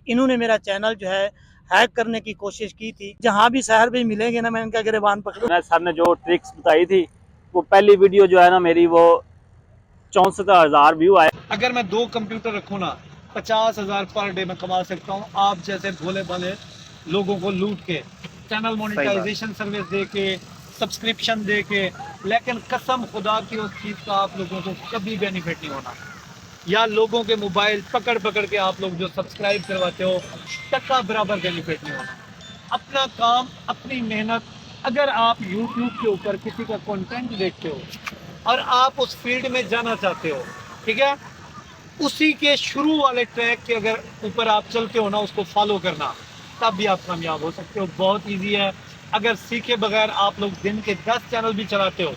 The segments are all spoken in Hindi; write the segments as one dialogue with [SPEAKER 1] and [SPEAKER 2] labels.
[SPEAKER 1] इन्होंने मेरा चैनल जो है हैक करने की कोशिश की थी। जहाँ भी शहर में मिलेंगे ना, मैं इनका गिरबान पकड़ूंगा।
[SPEAKER 2] सर ने जो ट्रिक्स बताई थी, वो पहली वीडियो जो है ना मेरी, वो 64,000 व्यू आए।
[SPEAKER 3] अगर मैं 2 कंप्यूटर रखूँ ना, 50,000 पर डे में कमा सकता हूँ, आप जैसे भोले भाले लोगों को लूट के, चैनल मोनेटाइजेशन सर्विस दे के, सब्सक्रिप्शन दे के। लेकिन कसम खुदा की उस चीज़ का आप लोगों को कभी बेनिफिट नहीं होना। या लोगों के मोबाइल पकड़ पकड़ के आप लोग जो सब्सक्राइब करवाते हो, टक्का बराबर बेनिफिट नहीं होना। अपना काम, अपनी मेहनत। अगर आप YouTube के ऊपर किसी का कंटेंट देखते हो और आप उस फील्ड में जाना चाहते हो, ठीक है, उसी के शुरू वाले ट्रैक के अगर ऊपर आप चलते हो ना, उसको फॉलो करना, तब भी आप कामयाब हो सकते हो। बहुत इजी है। अगर सीखे बगैर आप लोग दिन के 10 चैनल भी चलाते हो,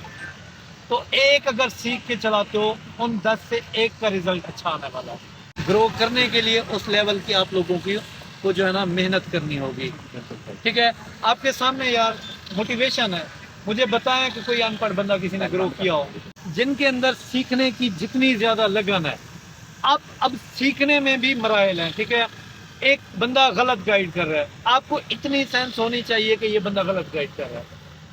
[SPEAKER 3] तो एक अगर सीख के चलाते हो, उन 10 से एक का रिजल्ट अच्छा आने वाला है। ग्रो करने के लिए उस लेवल की आप लोगों की को जो है ना मेहनत करनी होगी। ठीक है, आपके सामने यार मोटिवेशन है। मुझे बताएं कि कोई अनपढ़ बंदा किसी ने ग्रो किया हो, जिनके अंदर सीखने की जितनी ज्यादा लगन है। अब सीखने में भी मराइल हैं, ठीक है। एक बंदा गलत गाइड कर रहा है, आपको इतनी सेंस होनी चाहिए कि ये बंदा गलत गाइड कर रहा है।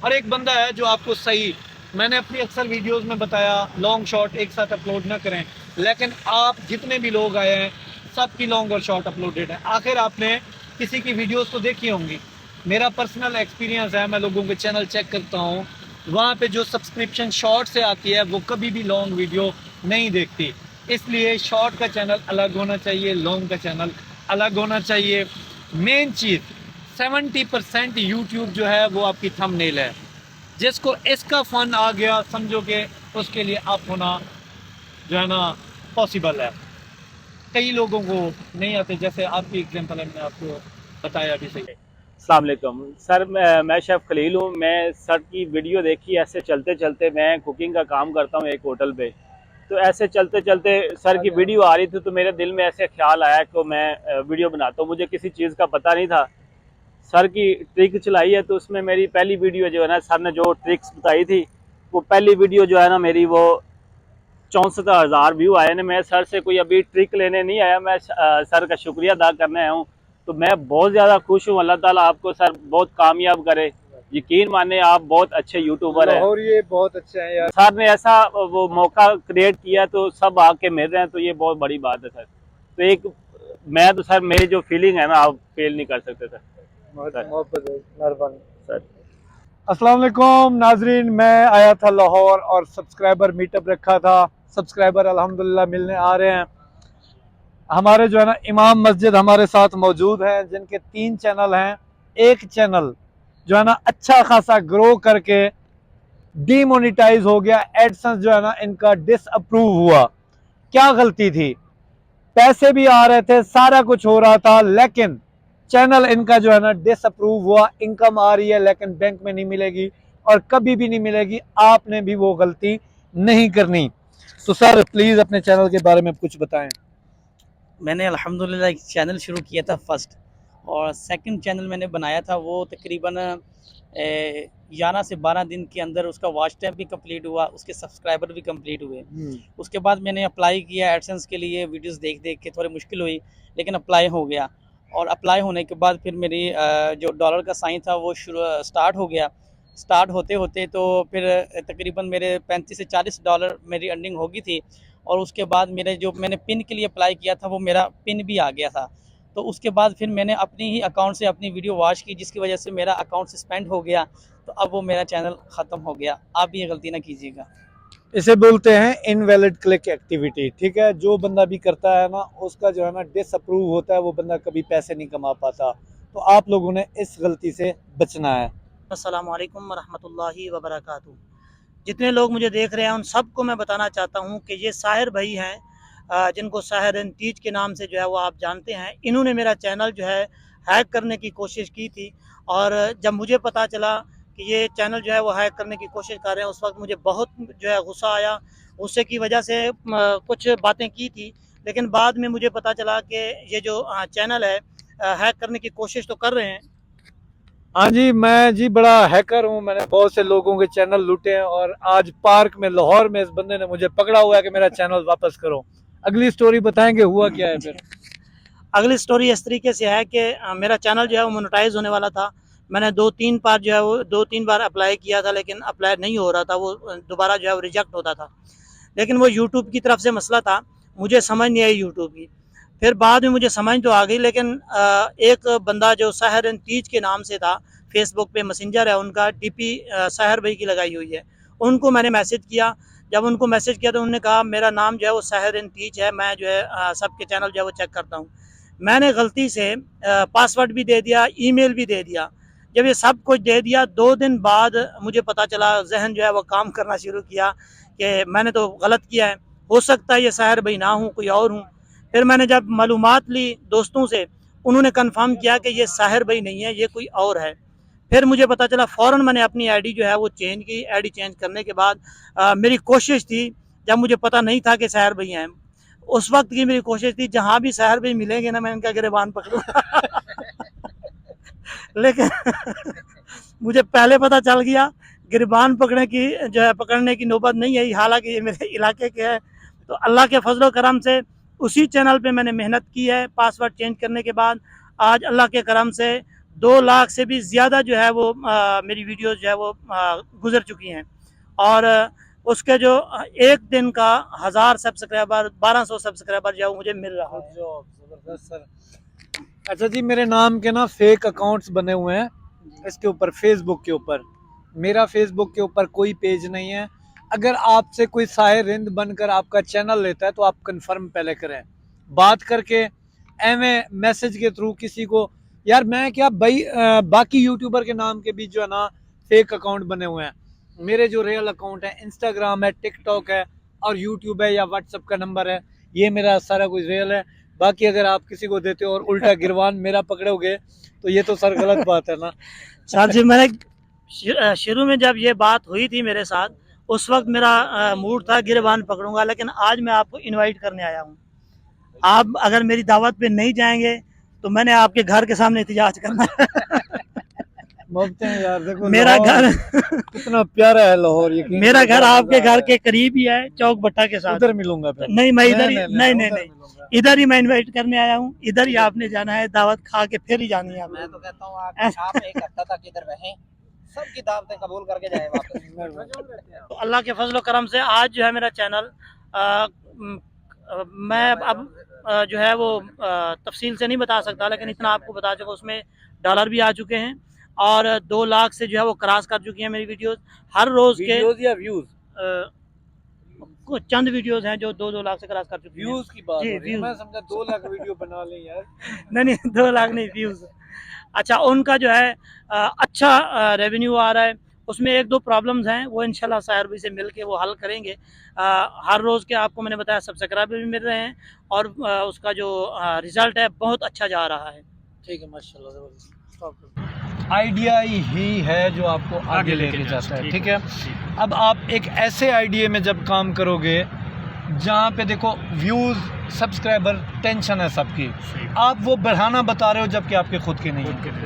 [SPEAKER 3] और एक बंदा है जो आपको सही, मैंने अपनी अक्सर वीडियोस में बताया, लॉन्ग शॉर्ट एक साथ अपलोड ना करें। लेकिन आप जितने भी लोग आए हैं, सबकी लॉन्ग और शॉर्ट अपलोडेड है। आखिर आपने किसी की वीडियोस तो देखी होंगी। मेरा पर्सनल एक्सपीरियंस है, मैं लोगों के चैनल चेक करता हूँ, वहाँ पे जो सब्सक्रिप्शन शॉर्ट से आती है, वो कभी भी लॉन्ग वीडियो नहीं देखती। इसलिए शॉर्ट का चैनल अलग होना चाहिए, लॉन्ग का चैनल अलग होना चाहिए। मेन चीज़ 70% यूट्यूब जो है वो आपकी थंबनेल है। जिसको इसका फन आ गया, समझो कि उसके लिए अप होना जो है ना पॉसिबल है। कई लोगों को नहीं आते, जैसे आपकी एग्जांपल है, मैंने आपको बताया भी सही।
[SPEAKER 2] अस्सलाम वालेकुम सर, मैं शेफ़ खलील हूँ। मैं सर की वीडियो देखी, ऐसे चलते चलते, मैं कुकिंग का काम करता हूँ एक होटल पे, तो ऐसे चलते चलते सर की वीडियो आ रही थी, तो मेरे दिल में ऐसे ख्याल आया कि मैं वीडियो बनाता हूँ। मुझे किसी चीज़ का पता नहीं था। सर की ट्रिक चलाई है, तो उसमें मेरी पहली वीडियो जो है ना, सर ने जो ट्रिक्स बताई थी, वो पहली वीडियो जो है ना मेरी, वो 64,000 व्यू आए ने। मैं सर से कोई अभी ट्रिक लेने नहीं आया, मैं सर का शुक्रिया अदा करने आया हूँ। तो मैं बहुत ज़्यादा खुश हूँ। अल्लाह ताला आपको सर बहुत कामयाब करे। यकीन माने आप बहुत अच्छे यूट्यूबर हैं।
[SPEAKER 3] लाहौर ये बहुत अच्छे हैं यार।
[SPEAKER 2] सर ने ऐसा वो मौका क्रिएट किया, तो सब आके मिल रहे हैं, तो ये बहुत बड़ी बात है सर। तो एक मैं तो सर, मेरी जो फीलिंग है ना, आप फेल नहीं कर सकते सर।
[SPEAKER 3] मोहब्बत है, मेहरबानी
[SPEAKER 2] सर
[SPEAKER 3] अस्सलाम वालेकुम नाजरीन, मैं आया था लाहौर और सब्सक्राइबर मीटअप रखा था। सब्सक्राइबर अल्हम्दुलिल्लाह मिलने आ रहे हैं। हमारे जो है ना इमाम मस्जिद हमारे साथ मौजूद हैं, जिनके 3 चैनल हैं। एक चैनल जो है ना अच्छा खासा ग्रो करके डीमोनेटाइज हो गया। एडसेंस जो है ना इनका डिसअप्रूव हुआ। क्या गलती थी? पैसे भी आ रहे थे, सारा कुछ हो रहा था, लेकिन चैनल इनका जो है ना डिसअप्रूव हुआ। इनकम आ रही है लेकिन बैंक में नहीं मिलेगी और कभी भी नहीं मिलेगी। आपने भी वो गलती नहीं करनी। तो सर प्लीज अपने चैनल के बारे में कुछ बताएं।
[SPEAKER 1] मैंने अल्हम्दुलिल्लाह एक चैनल शुरू किया था फर्स्ट, और सेकंड चैनल मैंने बनाया था, वो तकरीबन 11 से 12 दिन के अंदर उसका वॉच टाइम भी कंप्लीट हुआ, उसके सब्सक्राइबर भी कंप्लीट हुए। उसके बाद मैंने अप्लाई किया एडसेंस के लिए, वीडियोस देख देख के थोड़ी मुश्किल हुई, लेकिन अप्लाई हो गया। और अप्लाई होने के बाद फिर मेरी जो डॉलर का साइन था वो स्टार्ट हो गया। स्टार्ट होते होते तो फिर तकरीबन मेरे 35 से 40 डॉलर मेरी अर्निंग हो गई थी। और उसके बाद मेरे जो मैंने पिन के लिए अप्लाई किया था, वो मेरा पिन भी आ गया था। तो उसके बाद फिर मैंने अपनी ही अकाउंट से अपनी वीडियो वॉच की, जिसकी वजह से मेरा अकाउंट सस्पेंड हो गया। तो अब वो मेरा चैनल ख़त्म हो गया। आप भी ये गलती ना कीजिएगा।
[SPEAKER 3] इसे बोलते हैं इनवैलिड क्लिक एक्टिविटी। ठीक है, जो बंदा भी करता है ना, उसका जो है ना डिसअप्रूव होता है, वो बंदा कभी पैसे नहीं कमा पाता। तो आप लोगों ने इस गलती से बचना है।
[SPEAKER 1] अस्सलाम वालेकुम रहमतुल्लाहि व बरकातहू। जितने लोग मुझे देख रहे हैं, उन सबको मैं बताना चाहता हूँ कि ये साहिर भाई हैं, जिनको साहिर एंड तीज के नाम से जो है वो आप जानते हैं। इन्होंने मेरा चैनल जो है हैक करने की कोशिश की थी। और जब मुझे पता चला कि ये चैनल जो है वो हैक करने की कोशिश कर रहे हैं, उस वक्त मुझे बहुत जो है गुस्सा आया। गुस्से की वजह से कुछ बातें की थी, लेकिन बाद में मुझे पता चला कि ये जो चैनल है हैक करने की कोशिश तो कर रहे हैं।
[SPEAKER 3] हाँ जी, मैं जी बड़ा हैकर हूँ। मैंने बहुत से लोगों के चैनल लूटे हैं और आज पार्क में लाहौर में इस बंदे ने मुझे पकड़ा हुआ है कि मेरा चैनल वापस करो। अगली स्टोरी बताएंगे हुआ क्या है फिर।
[SPEAKER 1] अगली स्टोरी इस तरीके से है कि मेरा चैनल जो है वो मोनेटाइज होने वाला था। मैंने 2-3 बार जो है वो 2-3 बार अप्लाई किया था, लेकिन अप्लाई नहीं हो रहा था, वो दोबारा जो है वो रिजेक्ट होता था। लेकिन वो यूट्यूब की तरफ से मसला था, मुझे समझ नहीं आई यूट्यूब की। फिर बाद में मुझे समझ तो आ गई, लेकिन एक बंदा जो सहर तीज के नाम से था, फेसबुक पे मैसेंजर है उनका, डीपी सहर भाई की लगाई हुई है, उनको मैंने मैसेज किया। जब उनको मैसेज किया तो उन्होंने कहा मेरा नाम जो है वो सहर तीज है, मैं जो है सबके चैनल जो है वो चेक करता हूँ। मैंने गलती से पासवर्ड भी दे दिया, ईमेल भी दे दिया। जब ये सब कुछ दे दिया, 2 दिन बाद मुझे पता चला, जहन जो है वो काम करना शुरू किया कि मैंने तो गलत किया है, हो सकता है ये सहर भाई ना हूँ, कोई और हूँ। फिर मैंने जब मालूमात ली दोस्तों से, उन्होंने कंफर्म किया कि ये सहर भाई नहीं है, ये कोई और है। फिर मुझे पता चला, फ़ौरन मैंने अपनी आईडी जो है वो चेंज की। आईडी चेंज करने के बाद मेरी कोशिश थी, जब मुझे पता नहीं था कि सहर भाई हैं, उस वक्त की मेरी कोशिश थी जहाँ भी सहर भाई मिलेंगे ना, मैं इनका गिरबान पकड़ूंगा। लेकिन मुझे पहले पता चल गया, गिरबान पकड़ने की नौबत नहीं आई, हालांकि ये मेरे इलाके के है। तो अल्लाह के फजल करम से उसी चैनल पे मैंने मेहनत की है। पासवर्ड चेंज करने के बाद आज अल्लाह के करम से 2 लाख से भी ज़्यादा जो है वो मेरी वीडियोस जो है वो गुजर चुकी हैं। और उसके जो एक दिन का 1000 सब्सक्राइबर, 1200 सब्सक्राइबर जो है मुझे मिल रहा है।
[SPEAKER 3] जबरदस्त सर। अच्छा जी, मेरे नाम के ना फेक अकाउंट्स बने हुए हैं इसके ऊपर, फेसबुक के ऊपर। मेरा फेसबुक के ऊपर कोई पेज नहीं है। अगर आपसे कोई साहिर हिंद बनकर आपका चैनल लेता है तो आप कंफर्म पहले करें, बात करके एवं मैसेज के थ्रू किसी को, यार मैं क्या भाई, बाकी यूट्यूबर के नाम के भी जो है ना फेक अकाउंट बने हुए हैं। मेरे जो रियल अकाउंट है, इंस्टाग्राम है, टिकटॉक है और यूट्यूब है या व्हाट्सएप का नंबर है, ये मेरा सारा कुछ रियल है। बाकी अगर आप किसी को देते हो और उल्टा गिरबान मेरा पकड़ोगे तो ये तो सर गलत बात है ना।
[SPEAKER 1] सर जी, मैंने शुरू में जब ये बात हुई थी मेरे साथ, उस वक्त मेरा मूड था गिरबान पकड़ूंगा, लेकिन आज मैं आपको इनवाइट करने आया हूँ। आप अगर मेरी दावत पे नहीं जाएंगे तो मैंने आपके घर के सामने एहतजाज करना है।
[SPEAKER 3] मुफ्त है यार, देखो
[SPEAKER 1] मेरा घर
[SPEAKER 3] कितना प्यारा है लाहौर। ये
[SPEAKER 1] मेरा घर आपके घर के करीब ही है, चौक भट्टा के साथ।
[SPEAKER 3] उधर मिलूंगा फिर।
[SPEAKER 1] नहीं, मैं इधर ही नहीं,
[SPEAKER 3] मिलूंगा।
[SPEAKER 1] इधर ही मैं इनवाइट करने आया हूँ। इधर ही आपने जाना है, दावत खा के फिर ही जानी है।
[SPEAKER 4] मैं तो कहता हूँ आप 1 हफ्ता तक इधर रहें, सबकी दावतें कबूल करके जाए वापस।
[SPEAKER 1] तो अल्लाह के फजल करम से आज जो है मेरा चैनल, मैं अब जो है वो तफसील से नहीं बता सकता, लेकिन इतना आपको बता चुका, उसमें डॉलर भी आ चुके हैं और 2 लाख से जो है वो क्रॉस कर चुकी हैं मेरी वीडियोस। हर रोज के
[SPEAKER 3] या व्यूज,
[SPEAKER 1] कुछ चंद वीडियोस हैं जो 2-2 लाख से क्रॉस कर चुकी हैं।
[SPEAKER 3] व्यूज की बात
[SPEAKER 1] जी,
[SPEAKER 3] हो रही है।
[SPEAKER 1] व्यूज।
[SPEAKER 3] मैं समझा 2 लाख वीडियो बना लें यार।
[SPEAKER 1] नहीं 2 लाख नहीं, व्यूज। अच्छा, उनका जो है अच्छा रेवेन्यू आ रहा है। उसमें 1-2 प्रॉब्लम्स हैं, वो इंशाल्लाह साहिर भाई से मिल के वो हल करेंगे। हर रोज़ के आपको मैंने बताया सब्सक्राइबर भी मिल रहे हैं और उसका जो रिज़ल्ट है बहुत अच्छा जा रहा है।
[SPEAKER 3] ठीक है, माशाल्लाह। आइडिया ही है जो आपको आगे लेके जाता है। ठीक है, अब आप एक ऐसे आइडिया में जब काम करोगे जहाँ पे देखो व्यूज, सब्सक्राइबर, टेंशन है सबकी, आप वो बढ़ाना बता रहे हो जबकि आपके खुद के नहीं है।